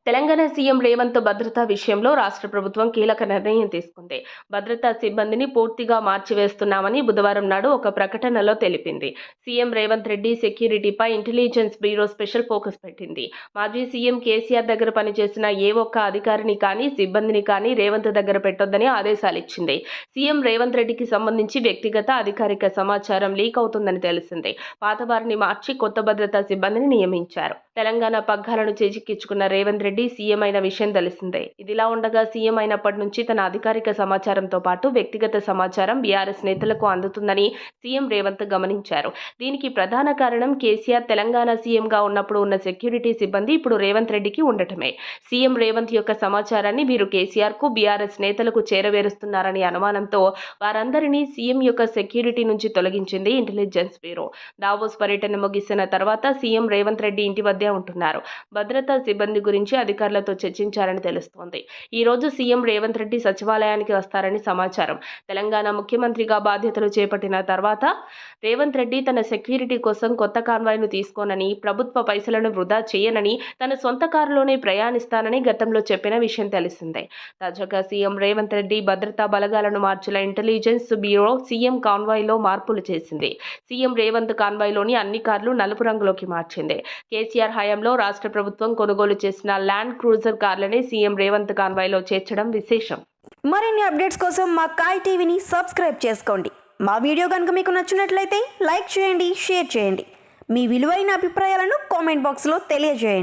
Telangana CM Revanth భద్రతా విషయంలో రాష్ట్ర ప్రభుత్వం కీలక నిర్ణయం తీసుకుంది. భద్రతా సిబ్బందిని పూర్తిగా మార్చివేస్తున్నామని బుధవారం నాడు ఒక ప్రకటనలో తెలిపింది. సీఎం రేవంత్ రెడ్డి సెక్యూరిటీపై ఇంటెలిజెన్స్ బ్యూరో స్పెషల్ ఫోకస్ పెట్టింది. మాజీ సీఎం కేసీఆర్ దగ్గర పనిచేసిన ఏ ఒక్క అధికారిని కానీ సిబ్బందిని కానీ రేవంత్ దగ్గర పెట్టొద్దని ఆదేశాలిచ్చింది. సీఎం రేవంత్ రెడ్డికి సంబంధించి వ్యక్తిగత అధికారిక సమాచారం లీక్ అవుతుందని తెలిసింది. పాతవారిని మార్చి కొత్త భద్రతా సిబ్బందిని నియమించారు. తెలంగాణ పగ్గాలను చేజిక్కించుకున్న రేవంత్ రెడ్డి సీఎం అయిన విషయం తెలిసిందే. ఇదిలా ఉండగా సీఎం అయినప్పటి నుంచి తన అధికారిక సమాచారంతో పాటు వ్యక్తిగత సమాచారం బీఆర్ఎస్ నేతలకు అందుతుందని సీఎం రేవంత్ గమనించారు. దీనికి ప్రధాన కారణం కేసీఆర్ తెలంగాణ సీఎంగా ఉన్నప్పుడు ఉన్న సెక్యూరిటీ సిబ్బంది ఇప్పుడు రేవంత్ రెడ్డికి ఉండటమే. సీఎం రేవంత్ యొక్క సమాచారాన్ని వీరు కేసీఆర్ కు బీఆర్ఎస్ నేతలకు చేరవేరుస్తున్నారని అనుమానంతో వారందరినీ సీఎం యొక్క సెక్యూరిటీ నుంచి తొలగించింది ఇంటెలిజెన్స్ బ్యూరో. దావోస్ పర్యటన ముగిసిన తర్వాత సీఎం రేవంత్ రెడ్డి ఇంటి వద్దే ఉంటున్నారు. భద్రతా సిబ్బంది గురించి అధికారులతో చర్చించారని తెలుస్తోంది. ఈ రోజు సీఎం రేవంత్ రెడ్డి సచివాలయానికి వస్తారని సమాచారం. తెలంగాణ ముఖ్యమంత్రిగా బాధ్యతలు చేపట్టిన తర్వాత రేవంత్ రెడ్డి తన సెక్యూరిటీ కోసం కొత్త కాన్వాయ్ను తీసుకోనని, ప్రభుత్వ పైసలను వృధా చేయనని, తన సొంత కారులోనే ప్రయాణిస్తానని గతంలో చెప్పిన విషయం తెలిసిందే. తాజాగా సీఎం రేవంత్ రెడ్డి భద్రతా బలగాలను మార్చిన ఇంటెలిజెన్స్ బ్యూరో సీఎం కాన్వాయ్లో మార్పులు చేసింది. సీఎం రేవంత్ కాన్వాయ్లోని అన్ని కార్లు నలుపు రంగులోకి మార్చింది. కేసీఆర్ హయాంలో రాష్ట్ర ప్రభుత్వం కొనుగోలు చేసిన ల్యాండ్ క్రూజర్ కార్లనే సీఎం రేవంత్ కాన్వాయ్లో చేర్చడం విశేషం. మరిన్ని అప్డేట్స్ కోసం మా కాయ్ టీవీని సబ్స్క్రైబ్ చేసుకోండి. మా వీడియో కనుక మీకు నచ్చినట్లయితే లైక్ చేయండి, షేర్ చేయండి. మీ విలువైన అభిప్రాయాలను కామెంట్ బాక్స్లో తెలియజేయండి.